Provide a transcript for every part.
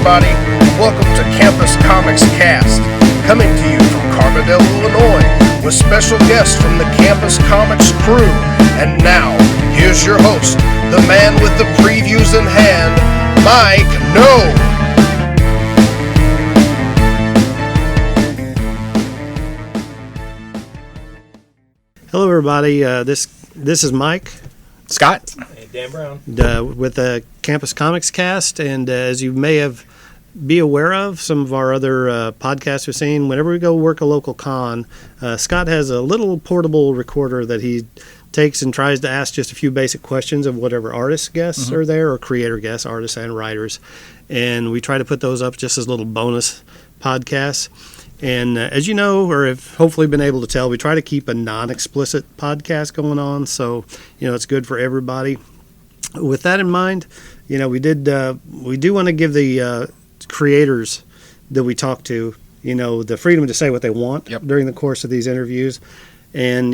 everybody. Welcome to Campus Comics Cast, coming to you from Carbondale, Illinois, with special guests from the Campus Comics crew. And now, here's your host, the man with the previews in hand, Mike No. Hello, everybody. This is Mike. Scott. Hey, Dan Brown. With the Campus Comics Cast, and as you may be aware of, some of our other podcasts we've seen, whenever we go work a local con, Scott has a little portable recorder that he takes and tries to ask just a few basic questions of whatever artist guests are there, or creator guests, artists and writers, and we try to put those up just as little bonus podcasts. And as you know, or have hopefully been able to tell, we try to keep a non-explicit podcast going on, so it's good for everybody. With that in mind, we do want to give the creators that we talk to, the freedom to say what they want during the course of these interviews, and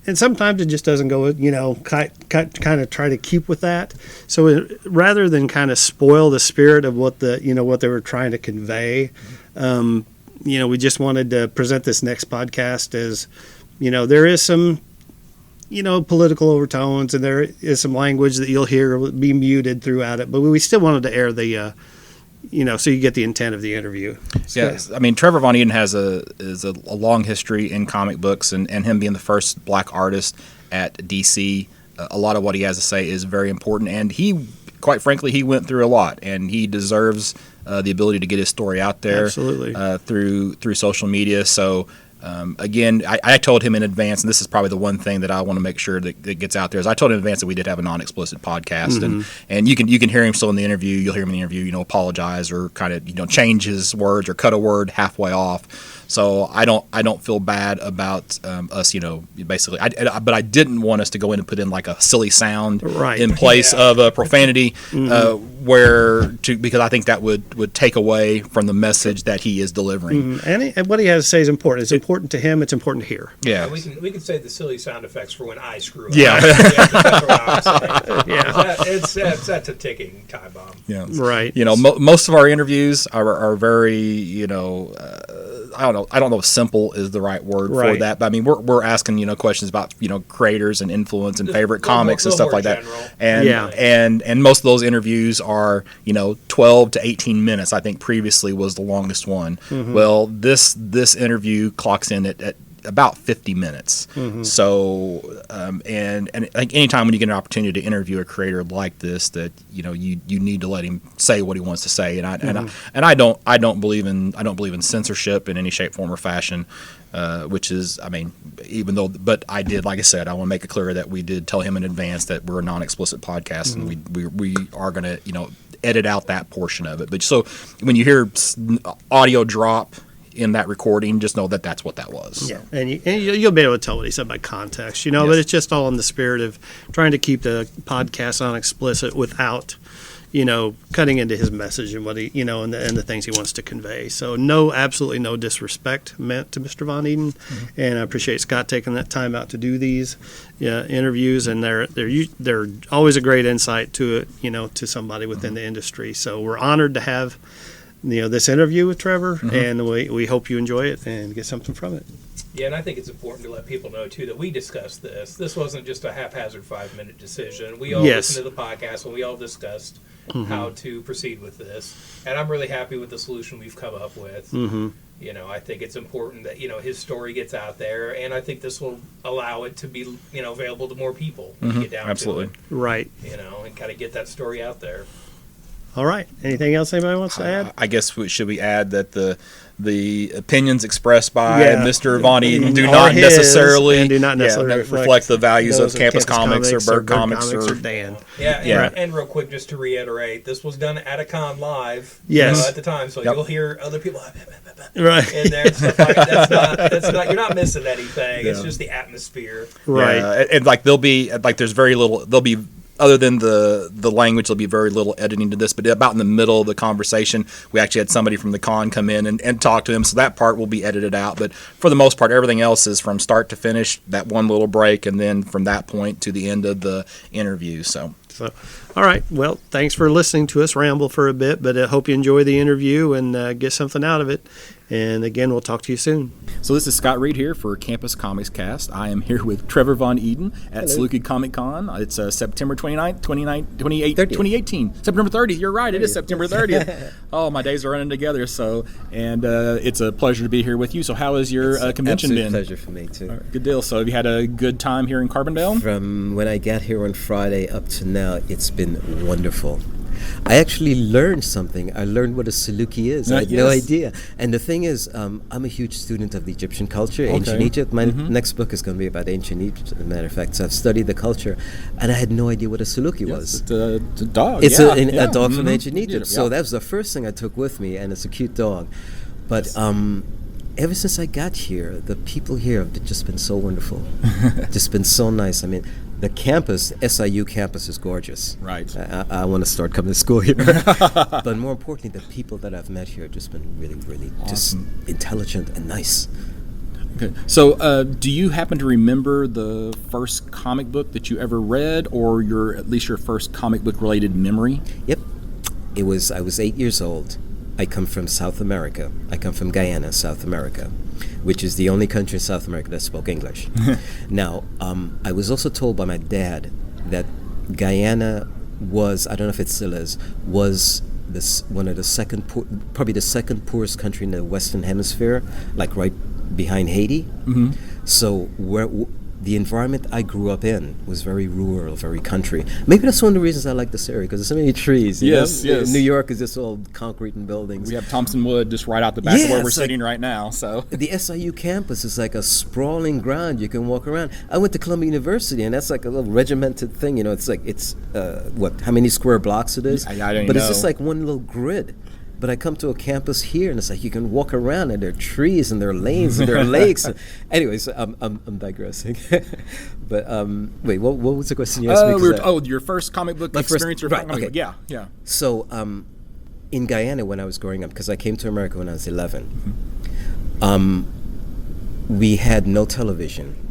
and sometimes it just doesn't go, kind of try to keep with that. So rather than kind of spoil the spirit of what what they were trying to convey. We just wanted to present this next podcast as, there is some, political overtones, and there is some language that you'll hear will be muted throughout it, but we still wanted to air the, so you get the intent of the interview. So, yes, I mean, Trevor Von Eeden has a long history in comic books, and him being the first black artist at DC, a lot of what he has to say is very important, and quite frankly, he went through a lot, and he deserves the ability to get his story out there. Absolutely. Through social media. So again, I told him in advance, and this is probably the one thing that I want to make sure that gets out there, is I told him in advance that we did have a non-explicit podcast, and you can hear him still in the interview. You'll hear him in the interview, apologize or kind of change his words or cut a word halfway off. So I don't feel bad about us, basically. But I didn't want us to go in and put in like a silly sound in place of profanity, because I think that would take away from the message that he is delivering. And what he has to say is important. It's important to him. It's important to hear. Yeah, we can say the silly sound effects for when I screw up. Yeah, that's a ticking time bomb. Yeah, right. Most of our interviews are very I don't know if simple is the right word for that, but I mean we're asking questions about creators and influence and favorite comics and stuff like that, and most of those interviews are 12 to 18 minutes. I think previously was the longest one. Well, this interview clocks in at about 50 minutes. So and I think anytime when you get an opportunity to interview a creator like this, that you need to let him say what he wants to say, and I don't believe in censorship in any shape, form, or fashion, which is, I mean, but I did, like I said, I want to make it clear that we did tell him in advance that we're a non-explicit podcast, and we are going to edit out that portion of it. But so when you hear audio drop in that recording, just know that that's what that was. Yeah, and you'll be able to tell what he said by context, but it's just all in the spirit of trying to keep the podcast non-explicit without, cutting into his message and what he, and the things he wants to convey. So absolutely no disrespect meant to Mr. Von Eeden, and I appreciate Scott taking that time out to do these interviews, and they're always a great insight to it, to somebody within the industry. So we're honored to have this interview with Trevor, and we hope you enjoy it and get something from it. Yeah, and I think it's important to let people know, too, that we discussed this. This wasn't just a haphazard 5-minute decision. We all listened to the podcast, and we all discussed how to proceed with this. And I'm really happy with the solution we've come up with. I think it's important that, his story gets out there, and I think this will allow it to be, available to more people when you get down to it. Right. And kind of get that story out there. All right. Anything else anybody wants to add? I guess should we add that the opinions expressed by Mr. Von Eeden do not necessarily reflect the values of Campus Comics or Bird Comics or Dan. And real quick, just to reiterate, this was done at a con live at the time, so you'll hear other people in there and stuff like that. That's not you're not missing anything. It's just the atmosphere. Right. And there'll be there's very little other than the language, there'll be very little editing to this, but about in the middle of the conversation, we actually had somebody from the con come in and talk to him, so that part will be edited out. But for the most part, everything else is from start to finish, that one little break, and then from that point to the end of the interview. So So, all right. Well, thanks for listening to us ramble for a bit, but I hope you enjoy the interview and get something out of it. And again, we'll talk to you soon. So this is Scott Reed here for Campus Comics Cast. I am here with Trevor Von Eeden at Saluki Comic Con. It's September 29th, 2018. September 30th. You're right. It is September 30th. Oh, my days are running together. So, and it's a pleasure to be here with you. So how has your convention been? It's a pleasure for me, too. Right, good deal. So have you had a good time here in Carbondale? From when I got here on Friday up to now, it's been wonderful. I actually learned something. I learned what a Saluki is. I had no idea. And the thing is, I'm a huge student of the Egyptian culture, ancient Egypt. My next book is going to be about ancient Egypt, as a matter of fact. So I've studied the culture, and I had no idea what a Saluki was. It's a dog. It's a dog from ancient Egypt. So that was the first thing I took with me, and it's a cute dog. But ever since I got here, the people here have just been so wonderful. Just been so nice. I mean, the campus, SIU campus, is gorgeous. Right. I want to start coming to school here. But more importantly, the people that I've met here have just been really, really awesome. Just intelligent and nice. Okay. So do you happen to remember the first comic book that you ever read, or at least your first comic book related memory? Yep. I was 8 years old. I come from South America. I come from Guyana, South America, which is the only country in South America that spoke English. Now, I was also told by my dad that Guyana was, I don't know if it still is, was one of the probably the second poorest country in the Western Hemisphere, like right behind Haiti. Mm-hmm. So the environment I grew up in was very rural, very country. Maybe that's one of the reasons I like this area, because there's so many trees. Yes. New York is just all concrete and buildings. We have Thompson Wood just right out the back of where we're sitting right now. So the SIU campus is like a sprawling ground. You can walk around. I went to Columbia University, and that's like a little regimented thing. It's how many square blocks it is? I don't even know. It's just like one little grid. But I come to a campus here, and it's like you can walk around, and there are trees, and there are lanes, and there are lakes. Anyways, I'm digressing. But wait, what was the question you asked me? Your first comic book experience. Okay. Yeah. So in Guyana, when I was growing up, because I came to America when I was 11, we had no television.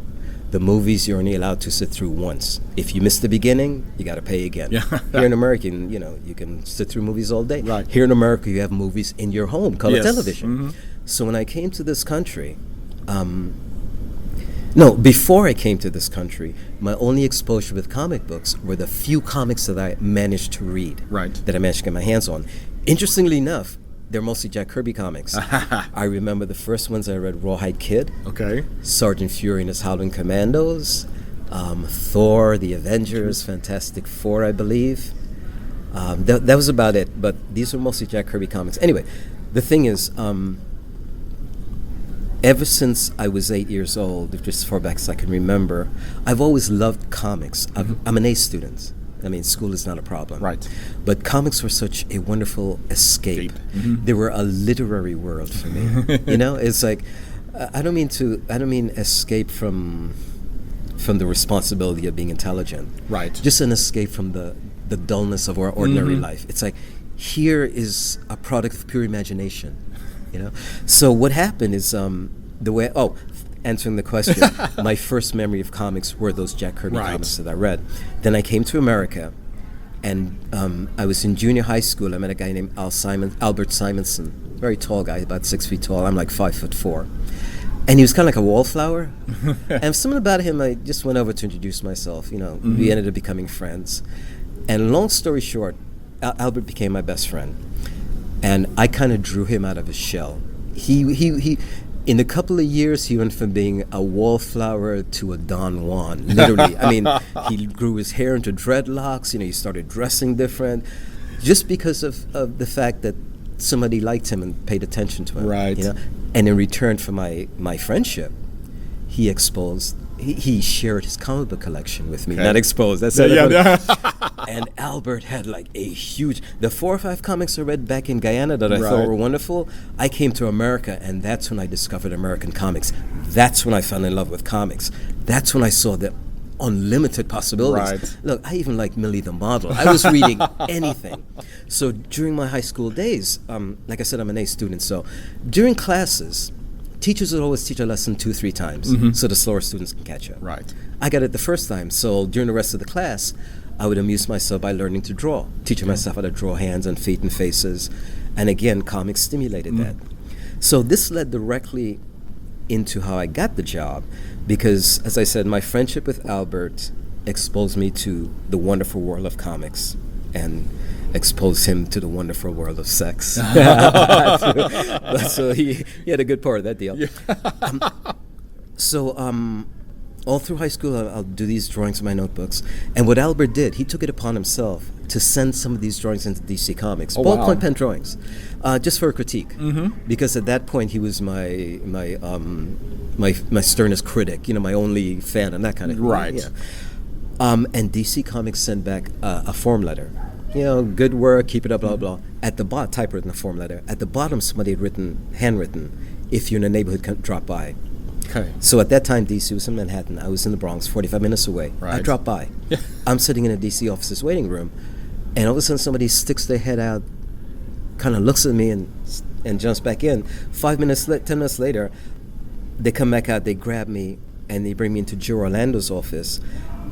The movies you're only allowed to sit through once. If you miss the beginning, you got to pay again. Yeah. Here in America, you can sit through movies all day. Right. Here in America, you have movies in your home, color television. Mm-hmm. So when I came to this country, before I came to this country, my only exposure with comic books were the few comics that I managed to read. Right. That I managed to get my hands on. Interestingly enough, they're mostly Jack Kirby comics. I remember the first ones I read: Rawhide Kid, Sergeant Fury and his Howling Commandos, Thor, The Avengers, Fantastic Four, I believe. That was about it, but these were mostly Jack Kirby comics. Anyway, the thing is, ever since I was 8 years old, just as far back as I can remember, I've always loved comics. I'm an A student. I mean, school is not a problem. Right. But comics were such a wonderful escape. Mm-hmm. They were a literary world for me. It's like I don't mean escape from the responsibility of being intelligent. Right. Just an escape from the dullness of our ordinary life. It's like here is a product of pure imagination. So what happened is answering the question, my first memory of comics were those Jack Kirby comics that I read. Then I came to America, and I was in junior high school. I met a guy named Albert Simonson, very tall guy, about 6 feet tall. I'm like 5'4", and he was kind of like a wallflower. And something about him, I just went over to introduce myself. We ended up becoming friends. And long story short, Albert became my best friend, and I kind of drew him out of his shell. He in a couple of years, he went from being a wallflower to a Don Juan, literally. I mean, he grew his hair into dreadlocks. He started dressing different, just because of the fact that somebody liked him and paid attention to him. Right. And in return for my friendship, he shared his comic book collection with me. Not exposed. That's And Albert had like a huge. The 4 or 5 comics I read back in Guyana that I thought were wonderful. I came to America, and that's when I discovered American comics. That's when I fell in love with comics. That's when I saw the unlimited possibilities. Right. Look, I even liked Millie the Model. I was reading anything. So during my high school days, like I said, I'm an A student. So during classes, teachers would always teach a lesson 2-3 times, so the slower students can catch up. Right. I got it the first time, so during the rest of the class, I would amuse myself by learning to draw, teaching myself how to draw hands and feet and faces. And again, comics stimulated that. So this led directly into how I got the job, because, as I said, my friendship with Albert exposed me to the wonderful world of comics and exposed him to the wonderful world of sex. So he had a good part of that deal. All through high school, I'll do these drawings in my notebooks. And what Albert did, he took it upon himself to send some of these drawings into DC Comics, ballpoint pen drawings, just for a critique. Because at that point, he was my sternest critic, my only fan and that kind of thing. Right. Yeah. And DC Comics sent back a form letter. Good work, keep it up, blah, blah. At the bottom, typewritten form letter. At the bottom, somebody had handwritten, if you're in the neighborhood, drop by. Okay. So at that time, DC was in Manhattan. I was in the Bronx, 45 minutes away. Right. I dropped by. I'm sitting in a DC office's waiting room, and all of a sudden somebody sticks their head out, kind of looks at me and jumps back in. 10 minutes later, they come back out, they grab me, and they bring me into Joe Orlando's office.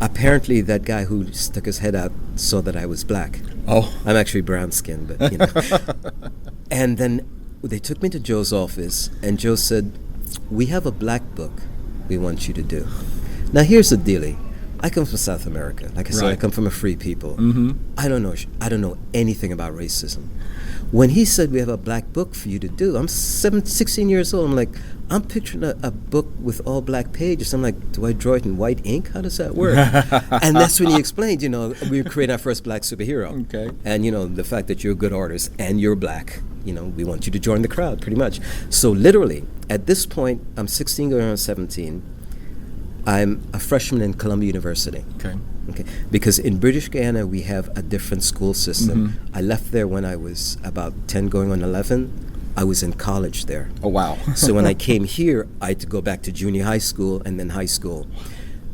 Apparently, that guy who stuck his head out saw that I was black. Oh. I'm actually brown-skinned, but And then they took me to Joe's office, and Joe said, "We have a black book we want you to do." Now, here's the dealie. I come from South America. Like I said, I come from a free people. I don't know anything about racism. When he said, "We have a black book for you to do," I'm 16 years old. I'm like, I'm picturing a book with all black pages. I'm like, do I draw it in white ink? How does that work? And that's when he explained, we create our first black superhero. Okay. And, the fact that you're a good artist and you're black, we want you to join the crowd, pretty much. So literally, at this point, I'm 16 going on 17. I'm a freshman in Columbia University. Okay. Because in British Guiana, we have a different school system. I left there when I was about 10 going on 11. I was in college there. Oh, wow. So when I came here, I had to go back to junior high school and then high school.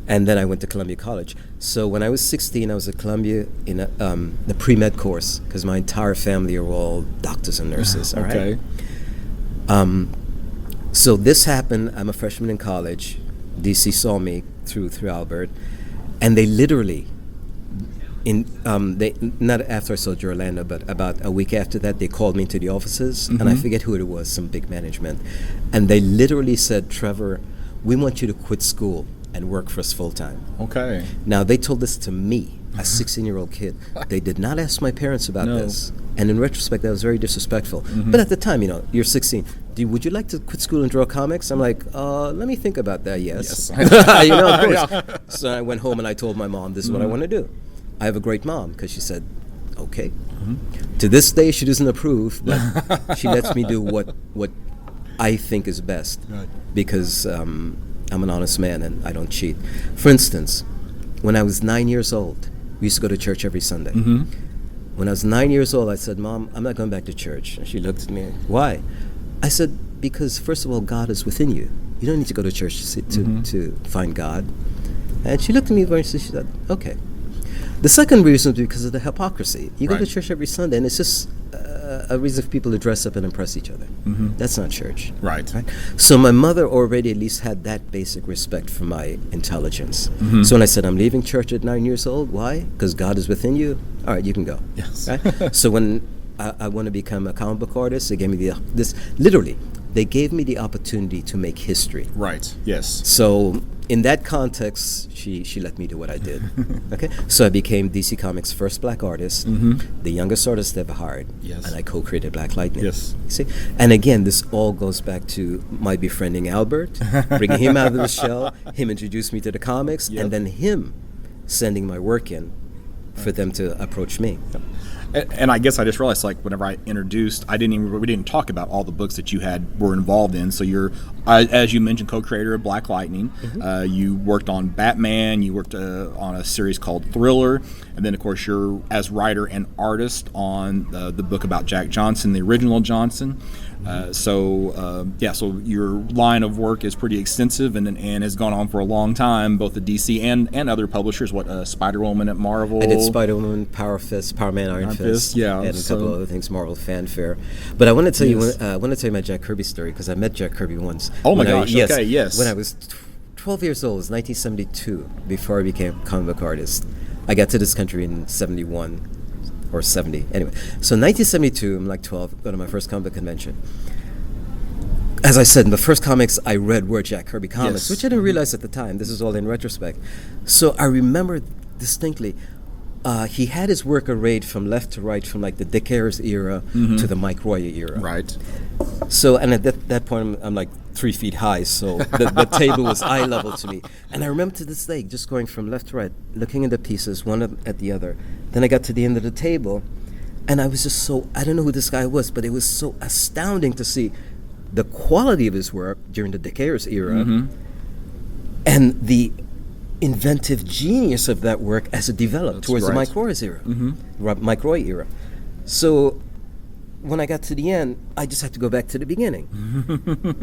And then I went to Columbia College. So when I was 16, I was at Columbia in the pre-med course, because my entire family are all doctors and nurses. All right? So this happened. I'm a freshman in college. DC saw me through Albert. And they literally, not after I saw Joe Orlando, but about a week after that, they called me into the offices, and I forget who it was, some big management, and they literally said, "Trevor, we want you to quit school and work for us full time." Okay. Now, they told this to me, a 16-year-old kid. They did not ask my parents about this, and in retrospect, that was very disrespectful. But at the time, you're 16. Would you like to quit school and draw comics? I'm like, let me think about that. Yes. Of course. So I went home and I told my mom, this is what I want to do. I have a great mom, because she said, okay. To this day, she doesn't approve, but she lets me do what I think is best, because I'm an honest man and I don't cheat. For instance, when I was 9 years old, we used to go to church every Sunday. When I was 9 years old, I said, "Mom, I'm not going back to church." And she looked at me, "Why?" I said, "Because first of all, God is within you. You don't need to go to church to find God." And she looked at me very seriously. She said, "Okay." The second reason is because of the hypocrisy. You go to church every Sunday, and it's just a reason for people to dress up and impress each other. That's not church. Right. So my mother already at least had that basic respect for my intelligence. So when I said, "I'm leaving church at 9 years old," why? Because God is within you. All right, you can go. Yes. Right? So when I want to become a comic book artist, they gave me they gave me the opportunity to make history. Right. Yes. So in that context, she let me do what I did. Okay, so I became DC Comics' first black artist, the youngest artist ever hired, and I co-created Black Lightning. Yes. See, and again, this all goes back to my befriending Albert, bringing him out of the shell, him introduced me to the comics, and then him sending my work in for them to approach me. And I guess I just realized, like, whenever I introduced, we didn't talk about all the books that you were involved in. So you're, as you mentioned, co-creator of Black Lightning. You worked on Batman. You worked on a series called Thriller, and then of course you're as writer and artist on the book about Jack Johnson, the original Johnson. So your line of work is pretty extensive and has gone on for a long time, both the DC and other publishers. Spider-Woman at Marvel. I did Spider-Woman, Power Fist, Power Man, Iron Fist, and a couple other things, Marvel Fanfare. But I want to tell you, my Jack Kirby story, because I met Jack Kirby once. Oh my gosh! Okay, yes. When I was 12 years old, it was 1972, before I became a comic book artist. I got to this country in 71 or 70. Anyway, so 1972, I'm like 12, go to my first comic convention. As I said, the first comics I read were Jack Kirby comics, which I didn't realize at the time. This is all in retrospect. So I remember distinctly, he had his work arrayed from left to right, from like the Dick Ayers era to the Mike Royer era. Right. So, and at that point, I'm like 3 feet high, so the table was eye level to me. And I remember to this day just going from left to right, looking at the pieces, one at the other. Then I got to the end of the table, and I was just so, I don't know who this guy was, but it was so astounding to see the quality of his work during the Dick Ayers era and the inventive genius of that work as it developed towards the Mike Royer era. Mike Royer era. So when I got to the end, I just had to go back to the beginning.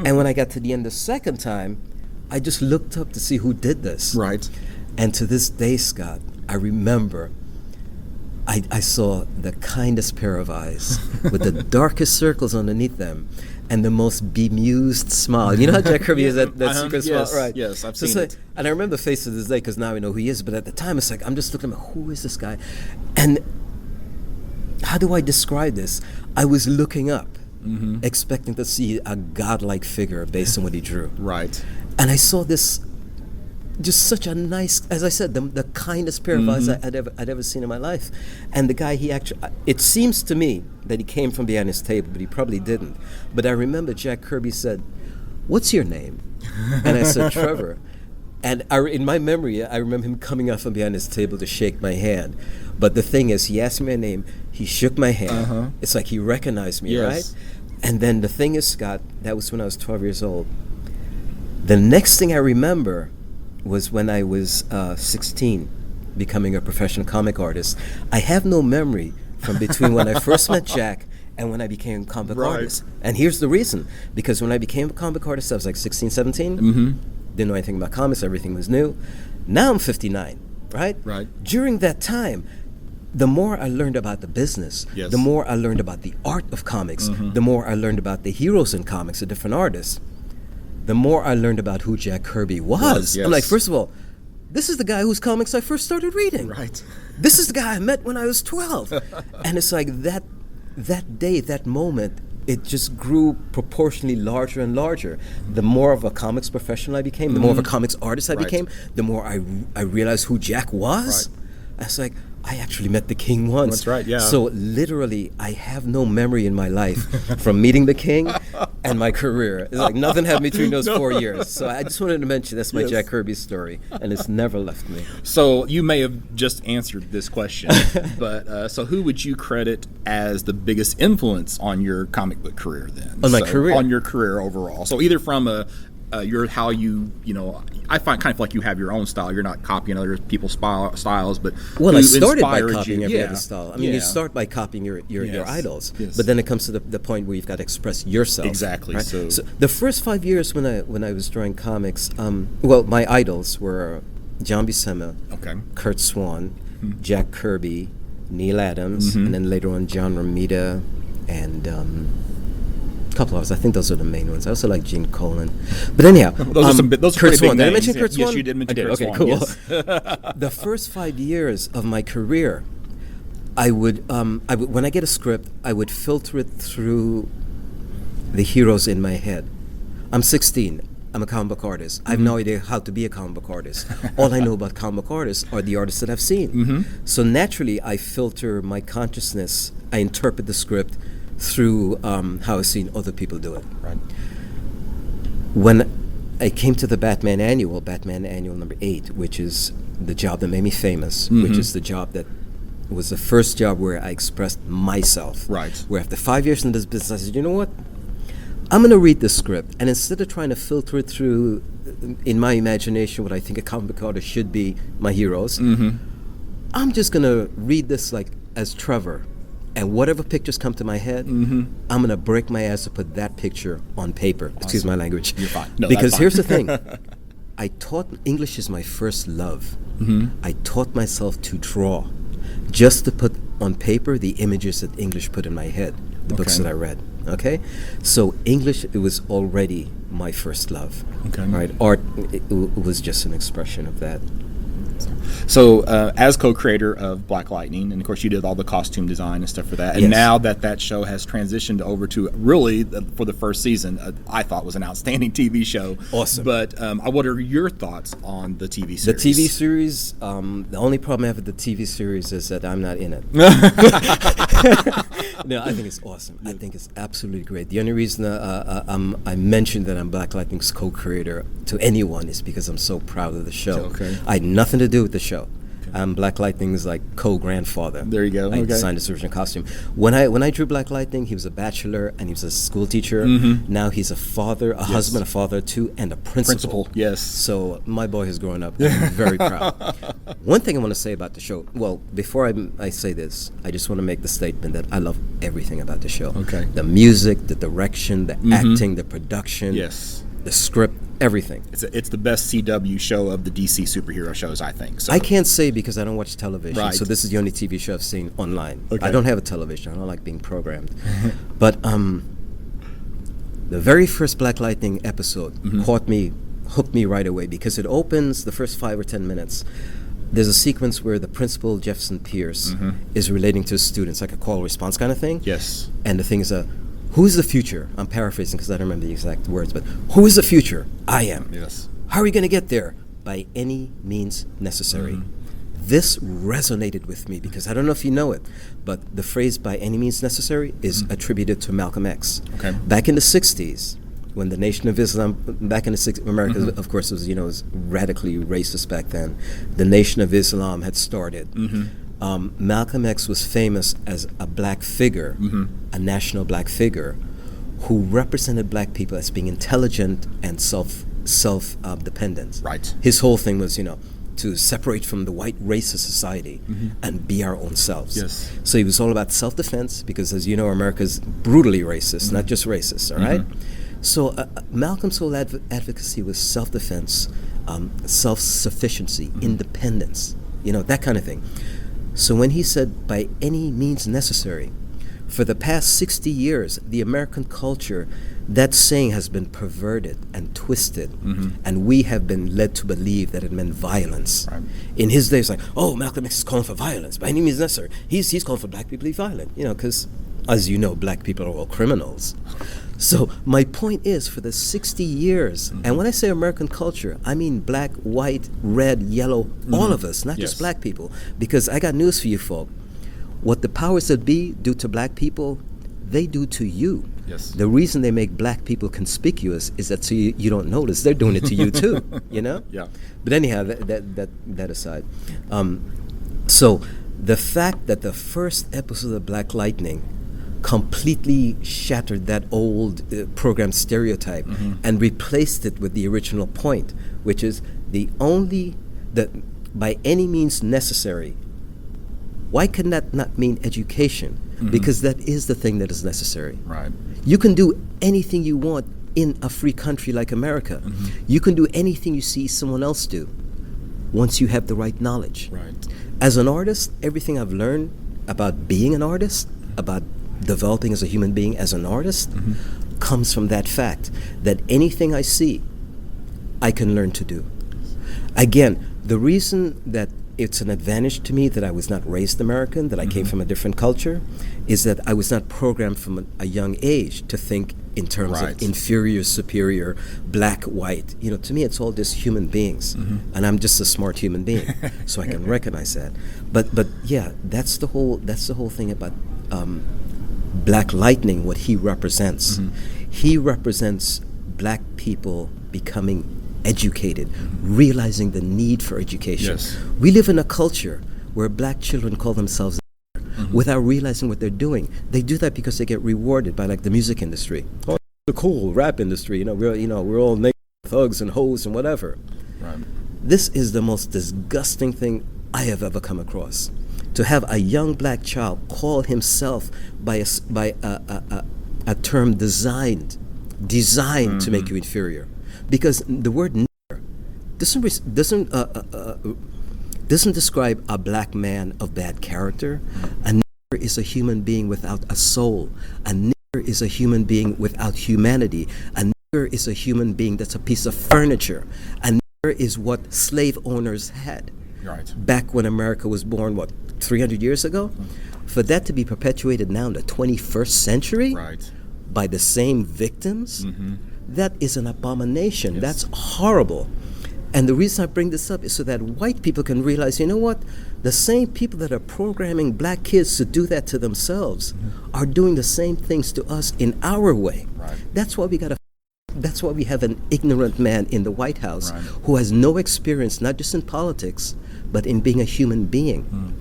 And when I got to the end the second time, I just looked up to see who did this. Right. And to this day, Scott, I remember I saw the kindest pair of eyes with the darkest circles underneath them and the most bemused smile. You know how Jack Kirby has that secret smile? Right. Yes, I've seen it. And I remember the face to this day because now I know who he is, but at the time it's like, I'm just looking at him, who is this guy? And how do I describe this? I was looking up, expecting to see a godlike figure based on what he drew. Right. And I saw this, just such a nice, as I said, the kindest pair of eyes I'd ever seen in my life. And the guy, he actually, it seems to me that he came from behind his table, but he probably didn't. But I remember Jack Kirby said, "What's your name?" And I said, "Trevor." And in my memory, I remember him coming up from behind his table to shake my hand. But the thing is, he asked me my name, he shook my hand. It's like he recognized me, right? And then the thing is, Scott, that was when I was 12 years old. The next thing I remember was when I was 16, becoming a professional comic artist. I have no memory from between when I first met Jack and when I became a comic artist. And here's the reason. Because when I became a comic artist, I was like 16, 17. Didn't know anything about comics. Everything was new. Now I'm 59, right? Right. During that time, the more I learned about the business, the more I learned about the art of comics, the more I learned about the heroes in comics, the different artists, the more I learned about who Jack Kirby was. I'm like, first of all, this is the guy whose comics I first started reading. Right. This is the guy I met when I was 12. And it's like that day, that moment, it just grew proportionally larger and larger. The more of a comics professional I became, the more of a comics artist I became, the more I realized who Jack was. I was like, I actually met the King once. That's right, yeah. So literally, I have no memory in my life from meeting the King and my career. It's like nothing happened between those 4 years. So I just wanted to mention that's my Jack Kirby story, and it's never left me. So you may have just answered this question, but so who would you credit as the biggest influence on your comic book career then? On my career? On your career overall. So either from how you know, I kind of like you have your own style. You're not copying other people's styles, but well, I started by copying every other style. I mean, Yeah. you start by copying your idols, but then it comes to the point where you've got to express yourself. Exactly. Right? So the first 5 years when I was drawing comics, well, my idols were John Buscema, Kurt Swan, Jack Kirby, Neil Adams, and then later on John Romita, and a couple of others. I think those are the main ones. I also like Gene Colan. But anyhow, those are Kurt Swan. big Did I names. mention Kurt Swan? Yes, you did mention Kurt Okay, Swan. cool. Yes. The first 5 years of my career, I would when I get a script, I would filter it through the heroes in my head. I'm 16. I'm a comic book artist. I have no idea how to be a comic book artist. All I know about comic book artists are the artists that I've seen. So naturally, I filter my consciousness. I interpret the script through how I've seen other people do it. Right. When I came to the Batman Annual number 8, which is the job that made me famous, which is the job that was the first job where I expressed myself. Right. Where after 5 years in this business, I said, you know what? I'm going to read this script, and instead of trying to filter it through, in my imagination, what I think a comic book artist should be, my heroes, I'm just going to read this like as Trevor. And whatever pictures come to my head, I'm going to break my ass to put that picture on paper. Awesome. Excuse my language. You're fine. No, because that's fine. here's the thing. English is my first love. I taught myself to draw just to put on paper the images that English put in my head, the books that I read. Okay? So English, it was already my first love. Okay. Right? Art, it was just an expression of that. So, as co-creator of Black Lightning, and of course you did all the costume design and stuff for that, and now that show has transitioned over to really, for the first season, I thought was an outstanding TV show. Awesome. But what are your thoughts on the TV series? The TV series, the only problem I have with the TV series is that I'm not in it. No, I think it's awesome. I think it's absolutely great. The only reason I mentioned that I'm Black Lightning's co-creator to anyone is because I'm so proud of the show. Okay. I had nothing to do with the show. I'm Black Lightning's co-grandfather. There you go. I designed his original costume. When I drew Black Lightning, he was a bachelor and he was a school teacher. Mm-hmm. Now he's a father, a husband, a father too, and a principal. Yes. So my boy has grown up. I'm very proud. One thing I want to say about the show. Well, before I say this, I just want to make the statement that I love everything about the show. Okay. The music, the direction, the acting, the production. Yes. The script, everything. It's the best CW show of the DC superhero shows, I think. So. I can't say because I don't watch television, right. So this is the only TV show I've seen online. Okay. I don't have a television. I don't like being programmed. But the very first Black Lightning episode hooked me right away because it opens the first 5 or 10 minutes. There's a sequence where the principal, Jefferson Pierce, is relating to his students, like a call response kind of thing. Yes. And the thing is, who is the future? I'm paraphrasing because I don't remember the exact words, but who is the future? I am. Yes. How are we going to get there? By any means necessary. This resonated with me because I don't know if you know it, but the phrase "by any means necessary" is attributed to Malcolm X. Okay. Back in the -- when the Nation of Islam, back in the America, of course, was radically racist back then. The Nation of Islam had started. Malcolm X was famous as a black figure, a national black figure, who represented black people as being intelligent and self-dependent. Right. His whole thing was, to separate from the white racist society and be our own selves. Yes. So he was all about self-defense because, as you know, America's brutally racist, not just racist, all right? So Malcolm's whole advocacy was self-defense, self-sufficiency, independence, that kind of thing. So when he said, by any means necessary, for the past 60 years, the American culture, that saying has been perverted and twisted, and we have been led to believe that it meant violence. Right. In his day, it's like, oh, Malcolm X is calling for violence. By any means necessary. He's calling for black people to be violent, because, as you know, black people are all criminals. So my point is, for the 60 years, and when I say American culture, I mean black, white, red, yellow, all of us, not just black people. Because I got news for you folk. What the powers that be do to black people, they do to you. Yes. The reason they make black people conspicuous is that so you don't notice they're doing it to you too, Yeah. But anyhow, that aside. So the fact that the first episode of Black Lightning completely shattered that old program stereotype and replaced it with the original point, which is that by any means necessary. Why can that not mean education? Because that is the thing that is necessary. Right. You can do anything you want in a free country like America. You can do anything you see someone else do once you have the right knowledge. Right. As an artist, everything I've learned about being an artist, about developing as a human being as an artist, comes from that fact that anything I see, I can learn to do. Again, the reason that it's an advantage to me that I was not raised American, that I came from a different culture, is that I was not programmed from a young age to think in terms of inferior, superior, black, white. To me, it's all just human beings, and I'm just a smart human being, so I can recognize that. But yeah, that's the whole thing about Black Lightning. What he represents, he represents black people becoming educated, realizing the need for education. Yes. We live in a culture where black children call themselves without realizing what they're doing. They do that because they get rewarded by the music industry. Oh, the cool rap industry, we're all naked thugs and hoes and whatever. Right. This is the most disgusting thing I have ever come across. To have a young black child call himself by a term designed to make you inferior. Because the word nigger doesn't describe a black man of bad character. A nigger is a human being without a soul. A nigger is a human being without humanity. A nigger is a human being that's a piece of furniture. A nigger is what slave owners had. back when America was born, 300 years ago? For that to be perpetuated now in the 21st century by the same victims, that is an abomination. That's horrible. And the reason I bring this up is so that white people can realize, you know what? The same people that are programming black kids to do that to themselves are doing the same things to us in our way. That's why we have an ignorant man in the White House who has no experience, not just in politics, but in being a human being.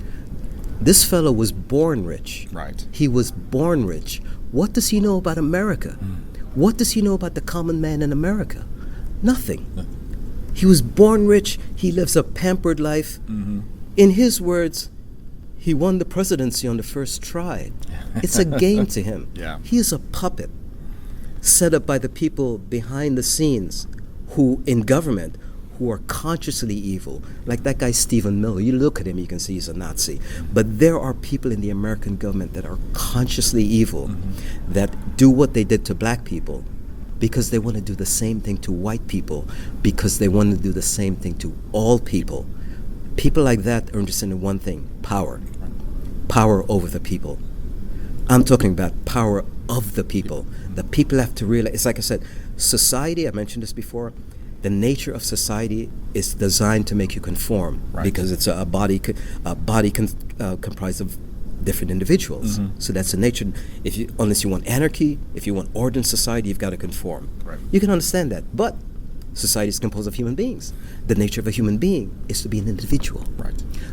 This fellow was born rich. He was born rich. What does he know about America? What does he know about the common man in America? Nothing. He was born rich. He lives a pampered life. In his words, he won the presidency on the first try. It's a game to him. He is a puppet set up by the people behind the scenes who, in government, who are consciously evil. Like that guy Stephen Miller. You look at him, you can see he's a Nazi. But there are people in the American government that are consciously evil, that do what they did to black people because they want to do the same thing to white people, because they want to do the same thing to all people. People like that are interested in one thing: power. Power over the people. I'm talking about power of the people. The people have to realize, it's like I said, society, I mentioned this before, the nature of society is designed to make you conform because it's a body comprised of different individuals. So that's the nature. Unless you want anarchy, if you want ordered society, you've got to conform. You can understand that. But society is composed of human beings. The nature of a human being is to be an individual.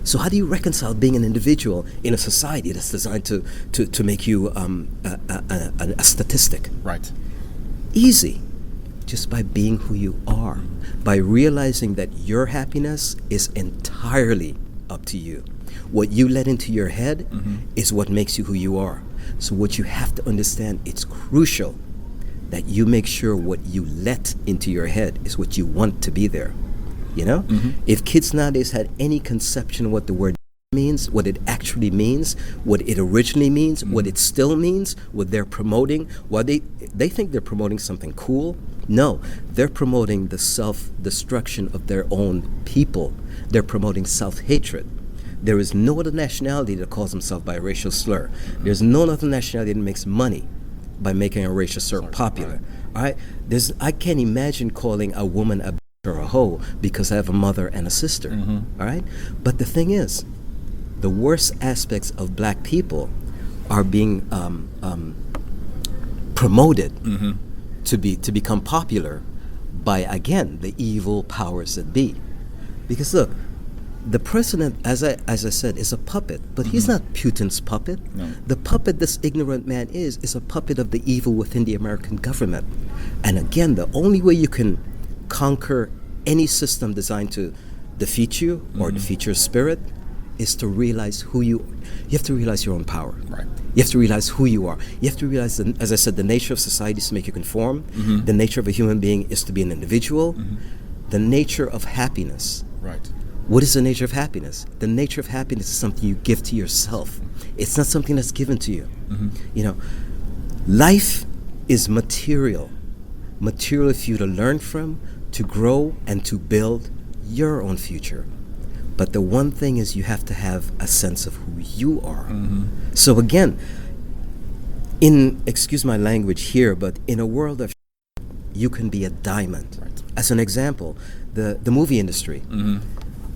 So how do you reconcile being an individual in a society that's designed to make you a statistic? Easy. Just by being who you are, by realizing that your happiness is entirely up to you. What you let into your head is what makes you who you are. So what you have to understand, it's crucial that you make sure what you let into your head is what you want to be there. You know? If kids nowadays had any conception of what the word means, what it actually means, what it originally means, what it still means, what they're promoting, why they think they're promoting something cool. No, they're promoting the self-destruction of their own people. They're promoting self-hatred. There is no other nationality that calls themselves by a racial slur. There's no other nationality that makes money by making a racial slur popular. All right? I can't imagine calling a woman a bitch or a hoe because I have a mother and a sister. All right? But the thing is, the worst aspects of black people are being promoted to become popular by, again, the evil powers that be. Because look, the president, as I said, is a puppet, but he's not Putin's puppet. The puppet this ignorant man is a puppet of the evil within the American government. And again, the only way you can conquer any system designed to defeat you or defeat your spirit is to realize you have to realize your own power. You have to realize who you are. You have to realize, as I said, the nature of society is to make you conform. The nature of a human being is to be an individual. The nature of happiness. What is the nature of happiness? The nature of happiness is something you give to yourself. It's not something that's given to you. You know, life is material. Material for you to learn from, to grow, and to build your own future. But the one thing is you have to have a sense of who you are. So again, excuse my language here, but in a world of you can be a diamond. As an example, the movie industry.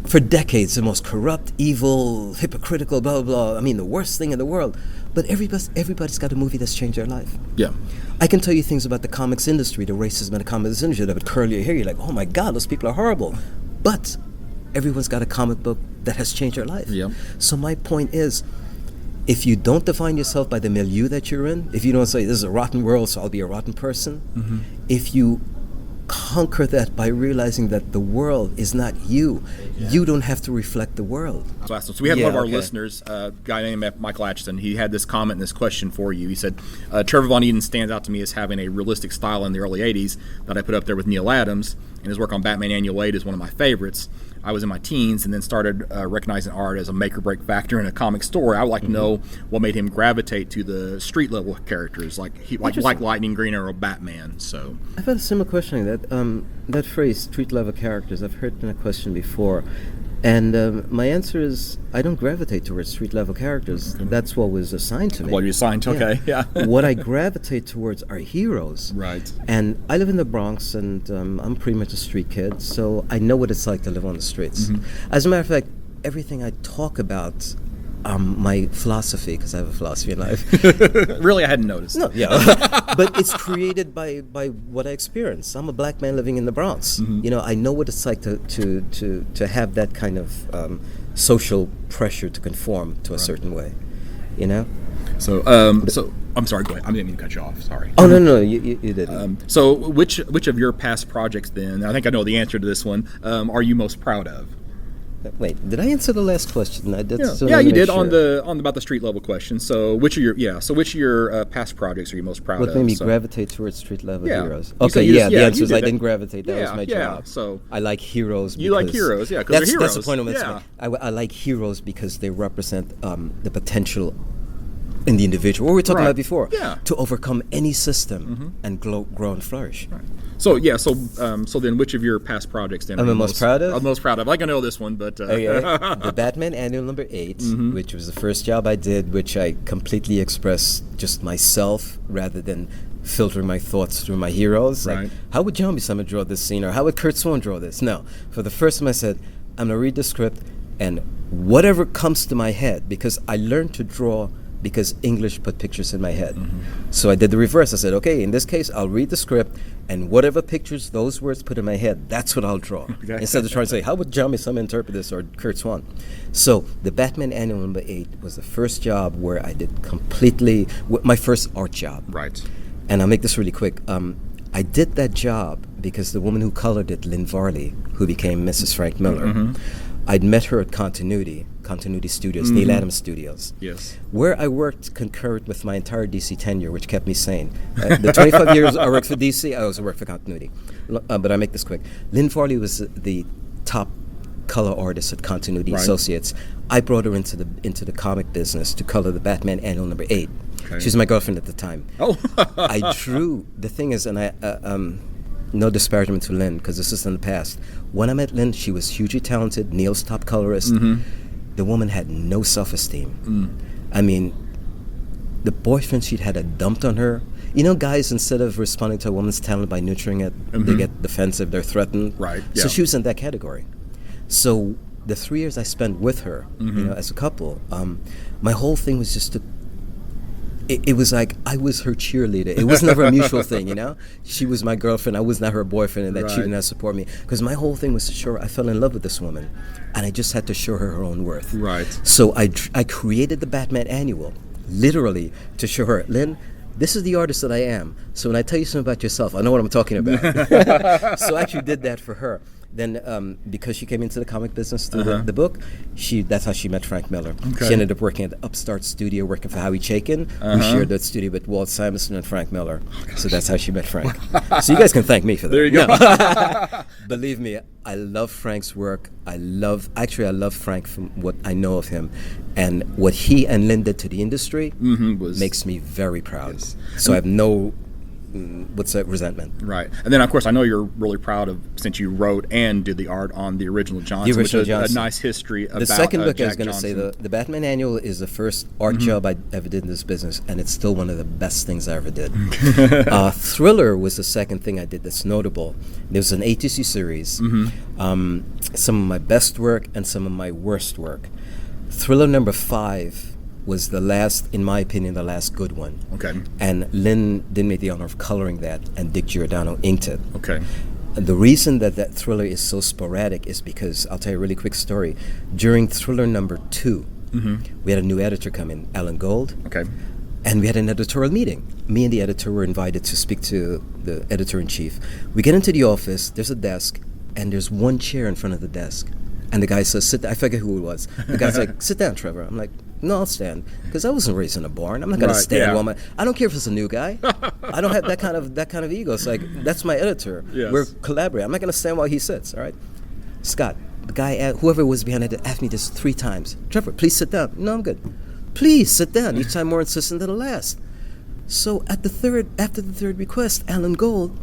For decades, the most corrupt, evil, hypocritical, blah, blah, blah. I mean, the worst thing in the world. But everybody's got a movie that's changed their life. I can tell you things about the comics industry, the racism in the comics industry that would curl your hair. You're like, oh my God, those people are horrible. But everyone's got a comic book that has changed their life. So my point is, if you don't define yourself by the milieu that you're in, if you don't say, this is a rotten world, so I'll be a rotten person, if you conquer that by realizing that the world is not you. You don't have to reflect the world. So we had one of our listeners, a guy named Michael Atchison. He had this comment and this question for you. He said, Trevor Von Eeden stands out to me as having a realistic style in the early 80s that I put up there with Neil Adams, and his work on Batman Annual 8 is one of my favorites. I was in my teens and then started recognizing art as a make-or-break factor in a comic story. I would like to know what made him gravitate to the street-level characters, like Lightning Green or Batman. So I've had a similar question. That phrase, street-level characters, I've heard in a question before. And my answer is I don't gravitate towards street level characters. That's what was assigned to me. Well, you're assigned to, okay, yeah. What I gravitate towards are heroes. Right. And I live in the Bronx, and I'm pretty much a street kid, so I know what it's like to live on the streets. As a matter of fact, everything I talk about, my philosophy, because I have a philosophy in life. Really, I hadn't noticed. No, yeah. But it's created by what I experience. I'm a black man living in the Bronx. You know, I know what it's like to have that kind of social pressure to conform to a certain way, you know? So, I'm sorry, go ahead. I didn't mean to cut you off, sorry. Oh, no, you didn't. So which of your past projects then, I think I know the answer to this one, are you most proud of? Wait, did I answer the last question? I did. Yeah, you did on the about the street level question. So which of your past projects are you most proud of? What made me gravitate towards street level heroes? You Okay, said the answer is I didn't gravitate. That was my job. Yeah, so I like heroes. You like heroes, yeah, because they're heroes. That's the point of it. I like heroes because they represent the potential in the individual. What we were talking about before. Yeah. To overcome any system and grow and flourish. Right. So so then, which of your past projects then? I'm the most proud of. I'm most proud of. Like I know this one, but the Batman Annual number 8, which was the first job I did, which I completely expressed just myself rather than filtering my thoughts through my heroes. Right. Like, how would John Buscema draw this scene, or how would Kurt Swan draw this? No. For the first time, I said, I'm gonna read the script, and whatever comes to my head, because I learned to draw because English put pictures in my head. So I did the reverse. I said, okay, in this case, I'll read the script, and whatever pictures those words put in my head, that's what I'll draw. Okay. Instead of trying to say, how would John Buscema interpret this, or Kurt Swan? So the Batman Annual number 8 was the first job where I did completely, my first art job. Right. And I'll make this really quick. I did that job because the woman who colored it, Lynn Varley, who became Mrs. Frank Miller, I'd met her at Continuity Studios, Neil Adams Studios. Yes. Where I worked concurrent with my entire DC tenure, which kept me sane. The 25 years I worked for DC, I also worked for Continuity. But I make this quick. Lynn Farley was the top color artist at Continuity Associates. I brought her into the comic business to color the Batman Annual number 8. Okay. She was my girlfriend at the time. Oh. I drew, the thing is, and I no disparagement to Lynn, because this is in the past. When I met Lynn, she was hugely talented, Neil's top colorist. The woman had no self-esteem. I mean, the boyfriend she'd had dumped on her. You know, guys, instead of responding to a woman's talent by nurturing it, they get defensive, they're threatened. Right. So she was in that category. So the 3 years I spent with her, you know, as a couple, my whole thing was just to. It was like I was her cheerleader. It was never a mutual thing, you know? She was my girlfriend. I was not her boyfriend, and that she did not support me. Because my whole thing was to show her I fell in love with this woman, and I just had to show her own worth. Right. So I created the Batman Annual, literally, to show her, Lynn, this is the artist that I am. So when I tell you something about yourself, I know what I'm talking about. So I actually did that for her. Then, because she came into the comic business through the book, that's how she met Frank Miller. Okay. She ended up working at the Upstart Studio, working for Howie Chaykin, who shared that studio with Walt Simonson and Frank Miller. So that's how she met Frank. So you guys can thank me for that. There you go. No. Believe me, I love Frank's work. I love Frank from what I know of him. And what he and Lynn did to the industry makes me very proud. Yes. So I have no... what's that resentment? Right. And then, of course, I know you're really proud of, since you wrote and did the art on the original Johnson, which is a nice history about the second book. Jack I was going to say the Batman Annual is the first art job I ever did in this business, and it's still one of the best things I ever did. Thriller was the second thing I did that's notable. There was an ATC series, some of my best work and some of my worst work. Thriller number 5 was the last, in my opinion, the last good one. Okay. And Lynn did me the honor of coloring that, and Dick Giordano inked it. Okay. And the reason that Thriller is so sporadic is because, I'll tell you a really quick story. During Thriller number 2, we had a new editor come in, Alan Gold. Okay. And we had an editorial meeting. Me and the editor were invited to speak to the editor-in-chief. We get into the office, there's a desk, and there's one chair in front of the desk. And the guy says, sit down. I forget who it was. The guy's like, sit down, Trevor. I'm like, no, I'll stand, because I wasn't raised in a barn. I'm not going to stand while I don't care if it's a new guy. I don't have that kind of ego. It's like, that's my editor. Yes. We're collaborating. I'm not going to stand while he sits, all right? Scott, the guy, whoever was behind it, asked me this 3 times. Trevor, please sit down. No, I'm good. Please sit down. Each time more insistent than the last. So after the third request, Alan Gold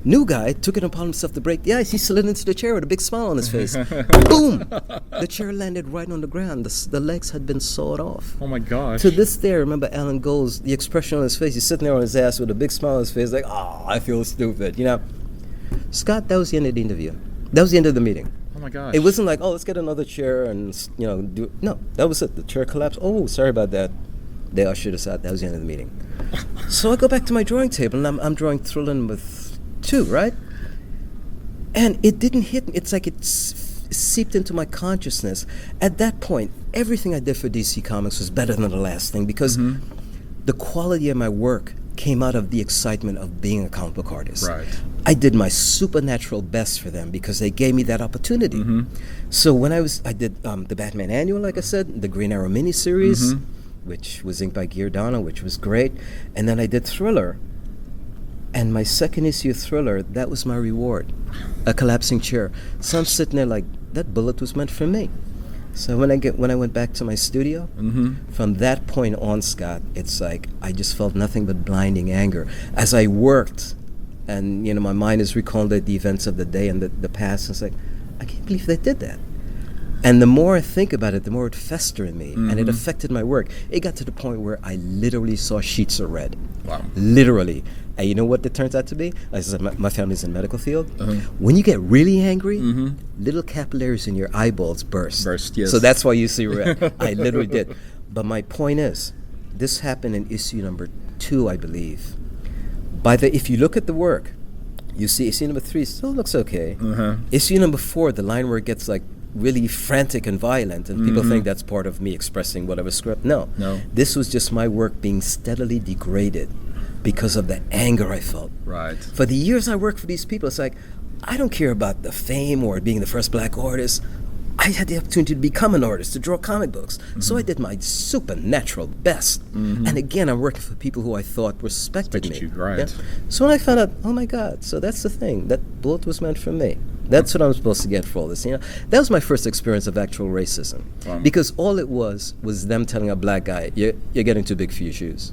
New guy took it upon himself to break the ice. He slid into the chair with a big smile on his face. Boom! The chair landed right on the ground. The legs had been sawed off. Oh my gosh. To this day, I remember Alan Gold's, the expression on his face. He's sitting there on his ass with a big smile on his face, like, I feel stupid. Scott, that was the end of the interview. That was the end of the meeting. Oh my gosh. It wasn't like, let's get another chair and, no, that was it. The chair collapsed. Oh, sorry about that. They ushered us out. That was the end of the meeting. So I go back to my drawing table, and I'm drawing Thriller number 2, right? And it didn't hit me. It's like it seeped into my consciousness. At that point, everything I did for DC Comics was better than the last thing because the quality of my work came out of the excitement of being a comic book artist. Right. I did my supernatural best for them because they gave me that opportunity. So when I did the Batman Annual, like I said, the Green Arrow miniseries, which was inked by Giordano, which was great, and then I did Thriller. And my second issue of Thriller, that was my reward, a collapsing chair. So I'm sitting there like, that bullet was meant for me. So when I went back to my studio, from that point on, Scott, it's like I just felt nothing but blinding anger as I worked, and my mind is recalling the events of the day and the past. And it's like, I can't believe they did that. And the more I think about it, the more it festered in me, and it affected my work. It got to the point where I literally saw sheets of red. Wow. Literally. And you know what it turns out to be? Like I said, my family's in the medical field. When you get really angry, little capillaries in your eyeballs burst. Yes. So that's why you see red. I literally did. But my point is, this happened in issue number 2, I believe. If you look at the work, you see issue number 3 still looks okay. Issue number 4, the line where it gets like really frantic and violent, and people think that's part of me expressing whatever script. No. This was just my work being steadily degraded because of the anger I felt. Right. For the years I worked for these people, it's like, I don't care about the fame or being the first black artist. I had the opportunity to become an artist, to draw comic books. So I did my supernatural best. And again, I'm working for people who I thought respected me. Right. Yeah? So when I found out, oh my God, so that's the thing. That bullet was meant for me. That's what I'm supposed to get for all this. That was my first experience of actual racism. Because all it was them telling a black guy, you're getting too big for your shoes.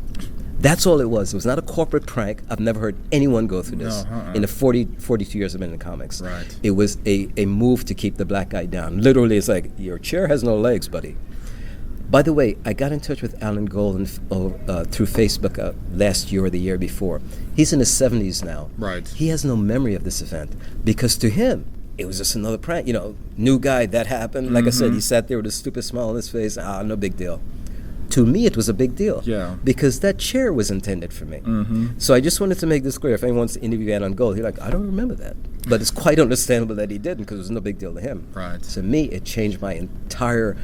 That's all it was. It was not a corporate prank. I've never heard anyone go through this in the 42 years I've been in comics. Right. It was a move to keep the black guy down. Literally, it's like, your chair has no legs, buddy. By the way, I got in touch with Alan Gold through Facebook last year or the year before. He's in his 70s now. Right. He has no memory of this event because to him, it was just another prank. New guy, that happened. Like I said, he sat there with a stupid smile on his face. No big deal. To me, it was a big deal. Yeah. Because that chair was intended for me. So I just wanted to make this clear. If anyone wants to interview Alan Gold, he's like, I don't remember that. But it's quite understandable that he didn't because it was no big deal to him. Right. To me, it changed my entire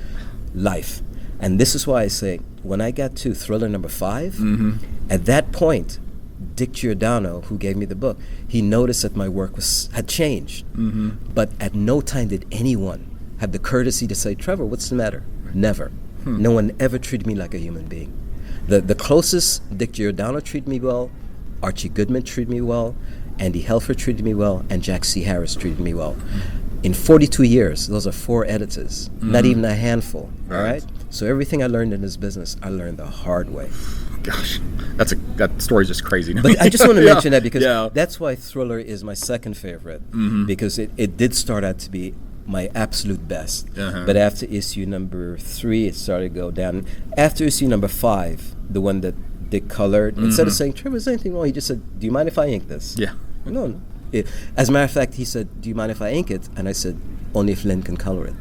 life. And this is why I say, when I got to Thriller number 5, at that point, Dick Giordano, who gave me the book, he noticed that my work had changed. But at no time did anyone have the courtesy to say, Trevor, what's the matter? Never. No one ever treated me like a human being. The closest, Dick Giordano treated me well, Archie Goodman treated me well, Andy Helfer treated me well, and Jack C. Harris treated me well. In 42 years, those are 4 editors, not even a handful, all right? So everything I learned in this business, I learned the hard way. Gosh, that story's just crazy. But I just want to mention that because that's why Thriller is my second favorite, because it did start out to be my absolute best. But after issue number 3, it started to go down. After issue number 5, the one that Dick colored, instead of saying, Trevor, is there anything wrong? He just said, do you mind if I ink this? Yeah. No. As a matter of fact, he said, do you mind if I ink it? And I said, only if Lynn can color it.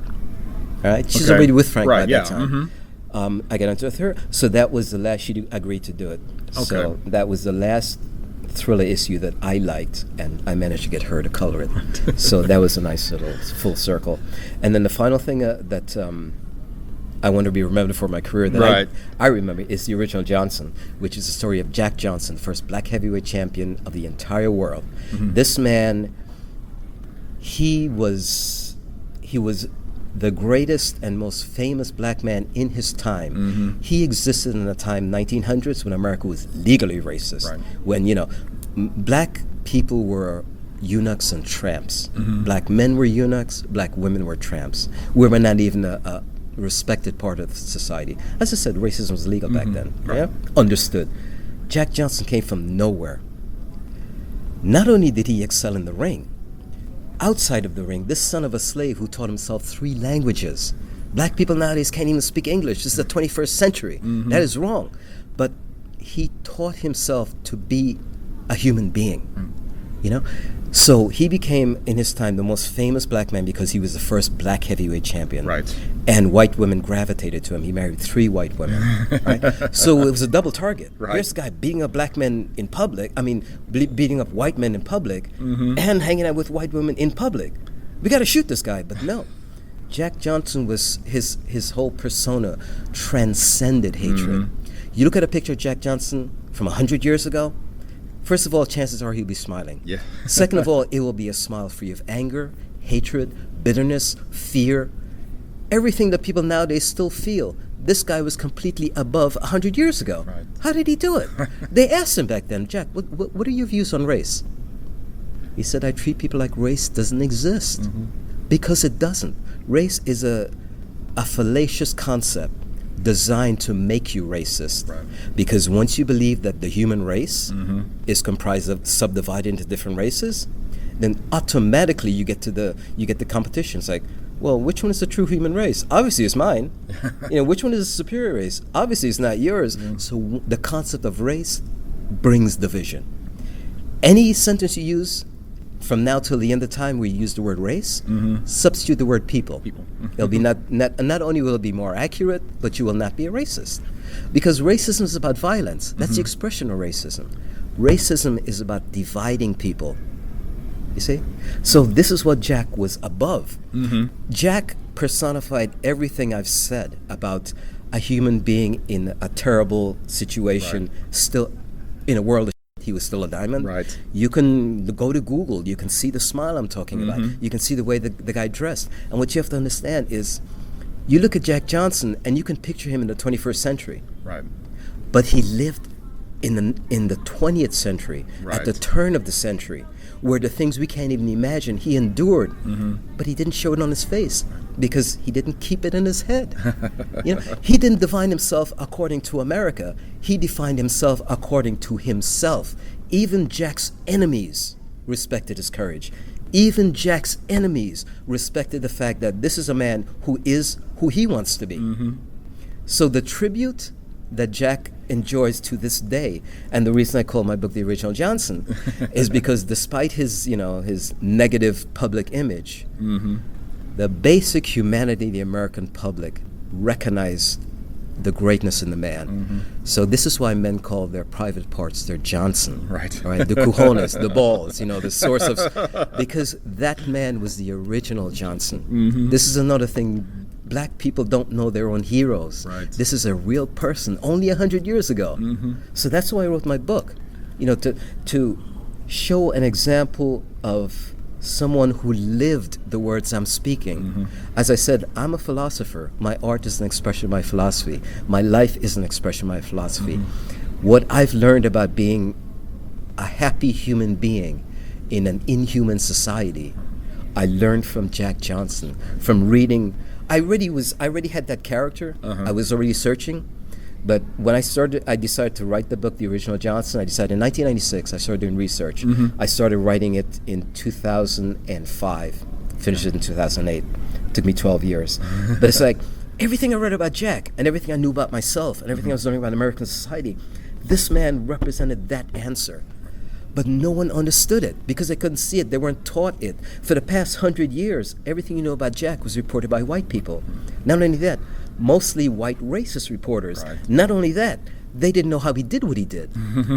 All right? She's already with Frank by that time. I got into it with her. So that was the last, she agreed to do it. Okay. So that was the last Thriller issue that I liked, and I managed to get her to color it. So that was a nice little full circle. And then the final thing that I want to be remembered for my career that I remember is the original Johnson, which is the story of Jack Johnson, first black heavyweight champion of the entire world. This man, he was the greatest and most famous black man in his time. He existed in the time 1900s when America was legally racist. When black people were eunuchs and tramps. Black men were eunuchs, black women were tramps. We were not even a respected part of society. As I said, racism was legal back then. Understood. Jack Johnson came from nowhere. Not only did he excel in the ring, outside of the ring, this son of a slave who taught himself 3 languages. Black people nowadays can't even speak English. This is the 21st century. That is wrong. But he taught himself to be a human being, you know? So he became, in his time, the most famous black man because he was the first black heavyweight champion. Right. And white women gravitated to him. He married 3 white women, right? So it was a double target. Right. Here's a guy beating up black men in public, beating up white men in public, and hanging out with white women in public. We got to shoot this guy, but no. Jack Johnson was, his whole persona transcended hatred. You look at a picture of Jack Johnson from 100 years ago, first of all, chances are he'll be smiling. Yeah. Second of all, it will be a smile free of anger, hatred, bitterness, fear, everything that people nowadays still feel. This guy was completely above 100 years ago. Right. How did he do it? They asked him back then, Jack, what are your views on race? He said, I treat people like race doesn't exist. Because it doesn't. Race is a fallacious concept designed to make you racist. Right. Because once you believe that the human race is comprised of subdivided into different races, then automatically you get the competition. It's like, well, which one is the true human race? Obviously it's mine. Which one is the superior race? Obviously it's not yours. So the concept of race brings division. Any sentence you use from now till the end of time where you use the word race, substitute the word people. It'll be not only will it be more accurate, but you will not be a racist. Because racism is about violence. That's the expression of racism. Racism is about dividing people. You see? So this is what Jack was above. Jack personified everything I've said about a human being in a terrible situation, still in a world of he was still a diamond. Right. You can go to Google. You can see the smile I'm talking about. You can see the way the guy dressed. And what you have to understand is, you look at Jack Johnson and you can picture him in the 21st century. Right. But he lived in the 20th century, at the turn of the century, where the things we can't even imagine he endured, but he didn't show it on his face because he didn't keep it in his head. He didn't define himself according to America. He defined himself according to himself. Even Jack's enemies respected his courage. Even Jack's enemies respected the fact that this is a man who is who he wants to be. So the tribute that Jack enjoys to this day, and the reason I call my book The Original Johnson, is because despite his negative public image, the basic humanity of the American public recognized the greatness in the man. So this is why men call their private parts their Johnson. Right. The cojones, the balls, the source of... Because that man was the original Johnson. This is another thing. Black people don't know their own heroes. Right. This is a real person, only 100 years ago. So that's why I wrote my book, to show an example of someone who lived the words I'm speaking. As I said, I'm a philosopher. My art is an expression of my philosophy. My life is an expression of my philosophy. What I've learned about being a happy human being in an inhuman society, I learned from Jack Johnson, from reading. I already had that character. I was already searching. But when I decided to write the book, The Original Johnson. I decided in 1996, I started doing research. I started writing it in 2005, finished it in 2008. It took me 12 years. But it's like, everything I read about Jack, and everything I knew about myself, and everything I was learning about American society, this man represented that answer. But no one understood it because they couldn't see it. They weren't taught it. For the past 100 years, everything you know about Jack was reported by white people. Not only that, mostly white racist reporters. Right. Not only that, they didn't know how he did what he did.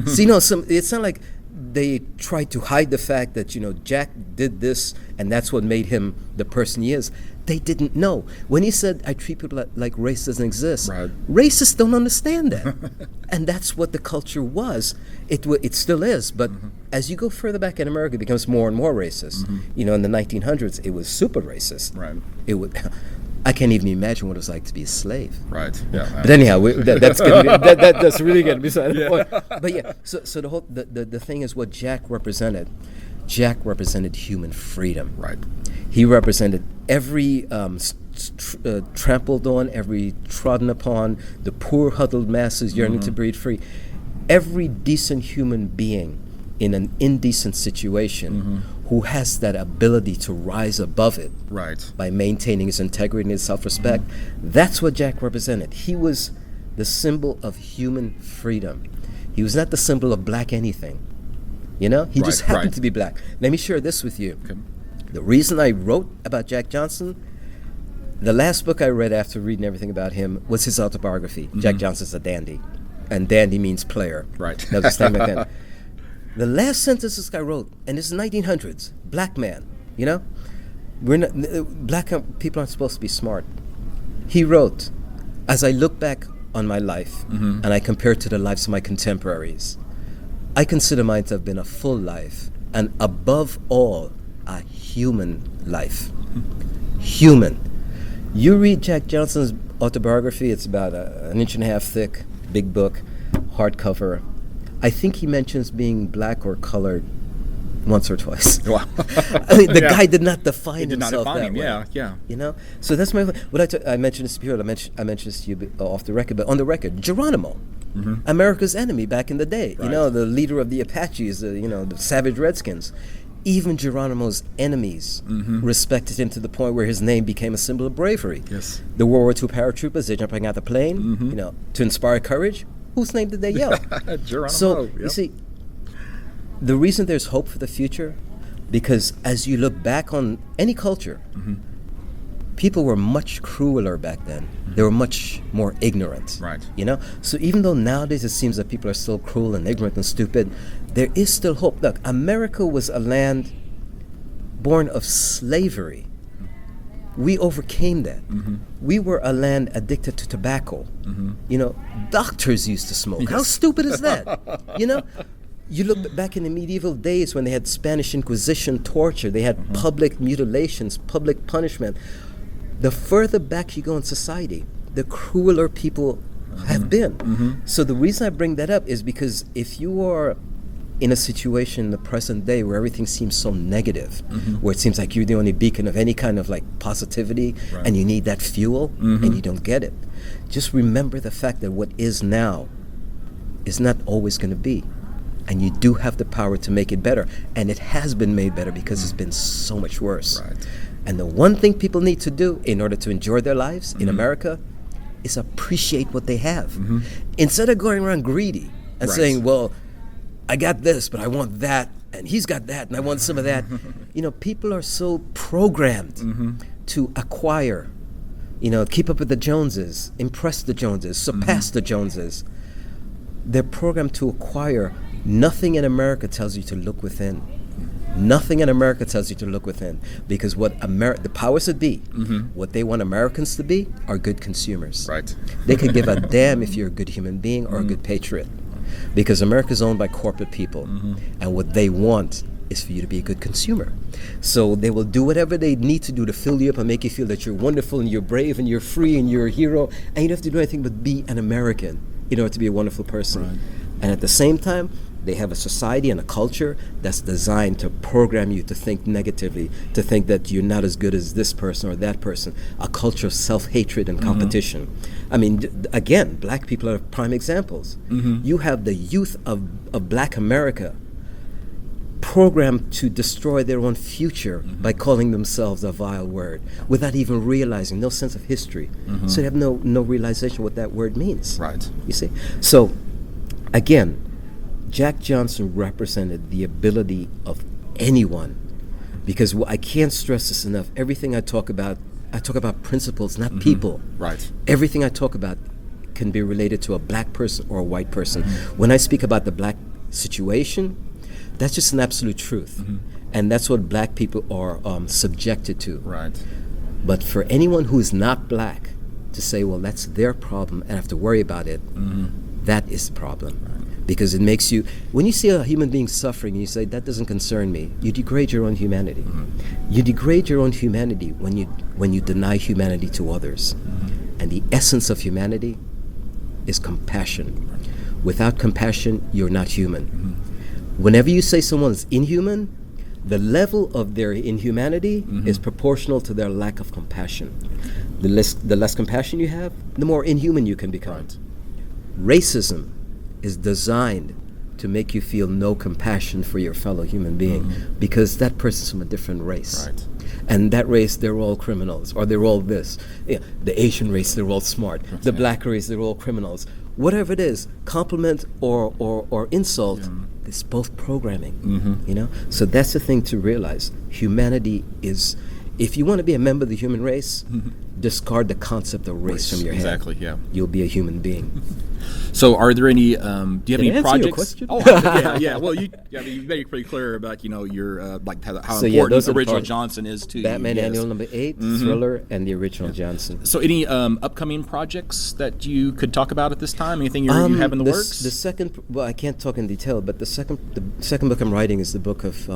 So, it's not like they tried to hide the fact that, Jack did this and that's what made him the person he is. They didn't know. When he said, I treat people like race doesn't exist, racists don't understand that. And that's what the culture was. It still is, but as you go further back in America, it becomes more and more racist. In the 1900s, it was super racist. Right. I can't even imagine what it was like to be a slave. Right. Yeah. But anyhow, that's really getting beside the point. But yeah, so the thing is what Jack represented. Jack represented human freedom. Right. He represented every trampled on, every trodden upon, the poor huddled masses yearning to breathe free. Every decent human being in an indecent situation who has that ability to rise above it by maintaining his integrity and his self-respect. That's what Jack represented. He was the symbol of human freedom. He was not the symbol of black anything. You know, he just happened to be black. Let me share this with you. Okay. The reason I wrote about Jack Johnson, the last book I read after reading everything about him was his autobiography. Jack Johnson's a dandy, and dandy means player. Right. That was the time back then. The last sentence this guy wrote, and it's the 1900s, black man, you know? Black people aren't supposed to be smart. He wrote, as I look back on my life and I compare it to the lives of my contemporaries, I consider mine to have been a full life, and above all, a human life. Human. You read Jack Johnson's autobiography, it's about an inch and a half thick, big book, hardcover. I think he mentions being black or colored once or twice. Wow. I mean, the guy did not define himself that way. Yeah. You know? So that's my... I mentioned this before, I mentioned this to you off the record, but on the record, Geronimo, America's enemy back in the day. You know, the leader of the Apaches, the savage Redskins. Even Geronimo's enemies respected him to the point where his name became a symbol of bravery. Yes. The World War II paratroopers, they're jumping out the plane, to inspire courage. Whose name did they yell? Geronimo. So, you see, the reason there's hope for the future, because as you look back on any culture, people were much crueler back then. They were much more ignorant. Right. You know? So even though nowadays it seems that people are still cruel and ignorant and stupid, there is still hope. Look, America was a land born of slavery. We overcame that. We were a land addicted to tobacco. You know, doctors used to smoke. Yes. How stupid is that? You know? You look back in the medieval days when they had Spanish Inquisition torture, they had public mutilations, public punishment. The further back you go in society, the crueler people have been. So the reason I bring that up is because if you are in a situation in the present day where everything seems so negative, where it seems like you're the only beacon of any kind of like positivity, and you need that fuel, and you don't get it, just remember the fact that what is now is not always going to be. And you do have the power to make it better. And it has been made better because it's been so much worse. Right. And the one thing people need to do in order to enjoy their lives in America is appreciate what they have. Instead of going around greedy and saying, well, I got this, but I want that, and he's got that, and I want some of that. You know, people are so programmed to acquire, keep up with the Joneses, impress the Joneses, surpass the Joneses. They're programmed to acquire. Nothing in America tells you to look within. Nothing in America tells you to look within, because what the powers that be, what they want Americans to be, are good consumers. Right. They could give a damn if you're a good human being or a good patriot, because America's owned by corporate people, and what they want is for you to be a good consumer. So they will do whatever they need to do to fill you up and make you feel that you're wonderful and you're brave and you're free and you're a hero, and you don't have to do anything but be an American in order to be a wonderful person. Right. And at the same time, they have a society and a culture that's designed to program you to think negatively, to think that you're not as good as this person or that person, a culture of self-hatred and competition. I mean, again, black people are prime examples. You have the youth of black America programmed to destroy their own future by calling themselves a vile word without even realizing, no sense of history. So they have no realization what that word means. Right. You see? So, again, Jack Johnson represented the ability of anyone, because I can't stress this enough. Everything I talk about principles, not people. Right. Everything I talk about can be related to a black person or a white person. When I speak about the black situation, that's just an absolute truth. And that's what black people are subjected to. Right. But for anyone who is not black to say, well, that's their problem and have to worry about it, that is the problem. Right. Because it makes you, when you see a human being suffering and you say, that doesn't concern me, you degrade your own humanity. You degrade your own humanity when you deny humanity to others. And the essence of humanity is compassion. Without compassion, you're not human. Whenever you say someone's inhuman, the level of their inhumanity is proportional to their lack of compassion. The less compassion you have, the more inhuman you can become. Right. Racism is designed to make you feel no compassion for your fellow human being because that person's from a different race. Right. And that race, they're all criminals, or they're all this. Yeah, the Asian race, they're all smart. The black race, they're all criminals. Whatever it is, compliment or insult, it's both programming. You know, so that's the thing to realize. Humanity is, if you want to be a member of the human race, discard the concept of race from your head. Exactly. Yeah. You'll be a human being. So, are there any? Do you have Did any I answer projects? your question? Oh, yeah. Well, you made it pretty clear about your like how So, yeah, important those are the original projects. Johnson is to Batman you. Yes. Annual number 8, Thriller, and the original Johnson. So, any upcoming projects that you could talk about at this time? Anything you have in the works? The second, well, I can't talk in detail, but the second book I'm writing is the book of,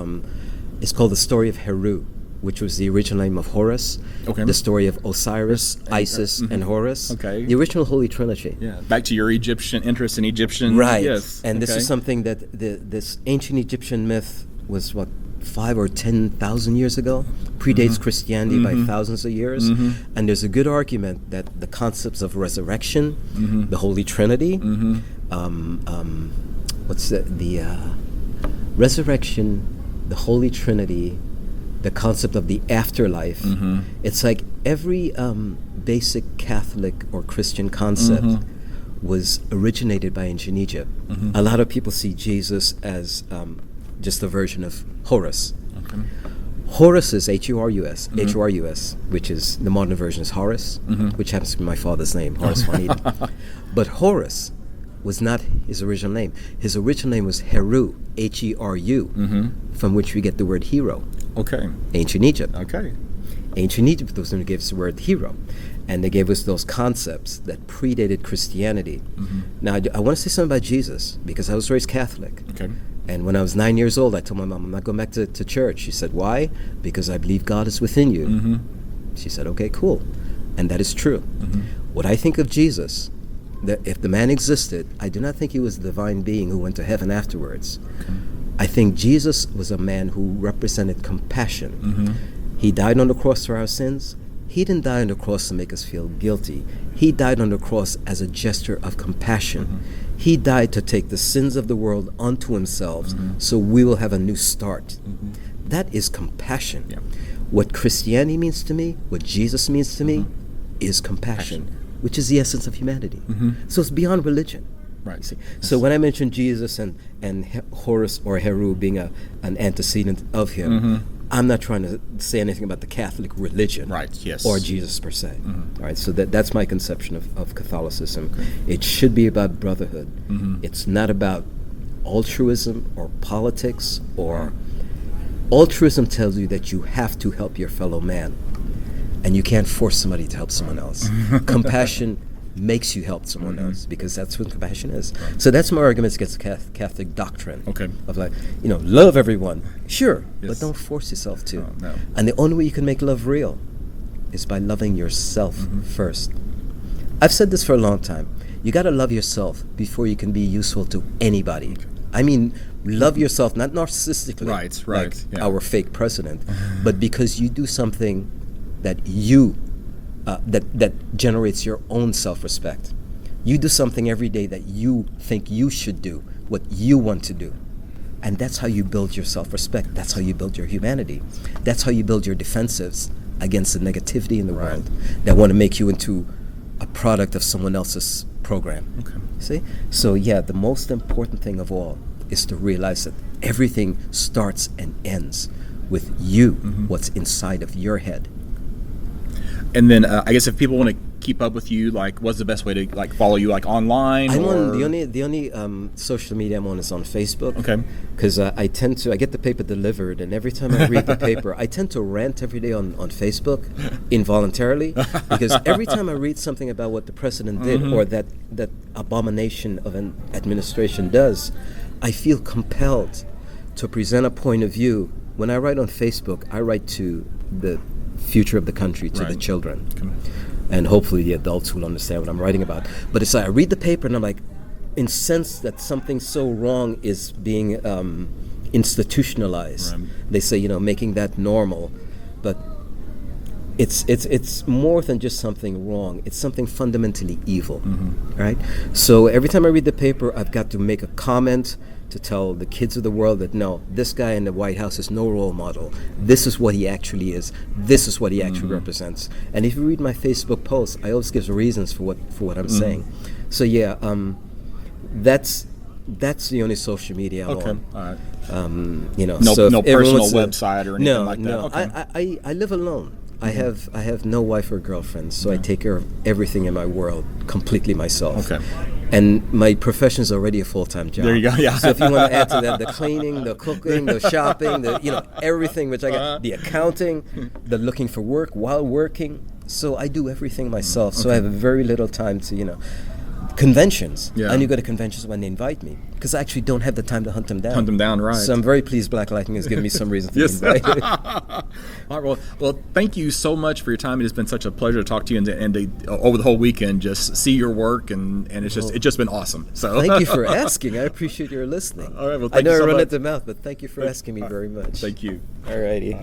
it's called The Story of Heru, which was the original name of Horus. Okay. The story of Osiris, Isis, and Horus. Okay. The original Holy Trinity. Yeah. Back to your Egyptian interest in Egyptian. Right. Yes. And this Okay. is something that this ancient Egyptian myth was, 5 or 10,000 years ago, predates Christianity by thousands of years. And there's a good argument that the concepts of resurrection, the Holy Trinity, resurrection, the Holy Trinity, the concept of the afterlife. It's like every basic Catholic or Christian concept was originated by ancient Egypt. A lot of people see Jesus as just a version of Horus. Okay. Horus is H-U-R-U-S, H-O-R-U-S, which is, the modern version is Horace, which happens to be my father's name, Horace von Eeden. But Horus was not his original name. His original name was Heru, H-E-R-U, from which we get the word hero. Okay. Ancient Egypt. Okay. Ancient Egypt was going to give us the word hero. And they gave us those concepts that predated Christianity. Now, I want to say something about Jesus, because I was raised Catholic. Okay. And when I was 9 years old, I told my mom, I'm not going back to church. She said, why? Because I believe God is within you. She said, okay, cool. And that is true. What I think of Jesus, that if the man existed, I do not think he was a divine being who went to heaven afterwards. I think Jesus was a man who represented compassion. He died on the cross for our sins. He didn't die on the cross to make us feel guilty. He died on the cross as a gesture of compassion. He died to take the sins of the world onto himself so we will have a new start. That is compassion. Yeah. What Christianity means to me, what Jesus means to me, is compassion, which is the essence of humanity. So it's beyond religion. Right. You see? So when I mentioned Jesus and Horus or Heru being an antecedent of him, I'm not trying to say anything about the Catholic religion, Right, yes. or Jesus per se. All right, so that's my conception of Catholicism. It should be about brotherhood. It's not about altruism or politics or altruism tells you that you have to help your fellow man, and you can't force somebody to help someone else. Compassion makes you help someone else, because that's what compassion is. So that's my arguments against Catholic doctrine. Okay. Of like, love everyone. Sure, Yes. but don't force yourself to. Oh, no. And the only way you can make love real is by loving yourself first. I've said this for a long time. You got to love yourself before you can be useful to anybody. I mean, love yourself, not narcissistically, Right, like yeah. our fake president, but because you do something that you that generates your own self-respect. You do something every day that you think you should do, what you want to do. And that's how you build your self-respect. That's how you build your humanity. That's how you build your defensives against the negativity in the world that want to make you into a product of someone else's program. Okay. See? So yeah, the most important thing of all is to realize that everything starts and ends with you, what's inside of your head. And then I guess if people want to keep up with you, like, what's the best way to follow you, online? I'm or? on the only social media I'm on is on Facebook. Okay. Because I get the paper delivered, and every time I read the paper, I tend to rant every day on Facebook, involuntarily, because every time I read something about what the president did or that abomination of an administration does, I feel compelled to present a point of view. When I write on Facebook, I write to the future of the country, to the children. And hopefully the adults will understand what I'm writing about. But it's like I read the paper and I'm like incensed that something so wrong is being institutionalized. Right. They say, making that normal. But it's more than just something wrong. It's something fundamentally evil, right? So every time I read the paper, I've got to make a comment to tell the kids of the world that no, this guy in the White House is no role model. This is what he actually is. This is what he actually represents. And if you read my Facebook posts, I always give reasons for what I'm saying. So yeah, that's the only social media I'm on. All right. No, so no personal website or anything like that. No, Okay. I live alone. I have no wife or girlfriend, so I take care of everything in my world completely myself. Okay. And my profession is already a full-time job. There you go. Yeah. So if you want to add to that the cleaning, the cooking, the shopping, everything which I got, the accounting, the looking for work while working. So I do everything myself. So I have very little time to conventions. Yeah. I only go to conventions when they invite me because I actually don't have the time to hunt them down. Hunt them down, right. So I'm very pleased Black Lightning has given me some reason to Yes. be invited. All right, well, thank you so much for your time. It has been such a pleasure to talk to you and to, over the whole weekend, just see your work, and it's just been awesome. So thank you for asking. I appreciate your listening. All right, well, I thank know you I so run much. at the mouth, but thank you for asking me very much. Thank you. All righty.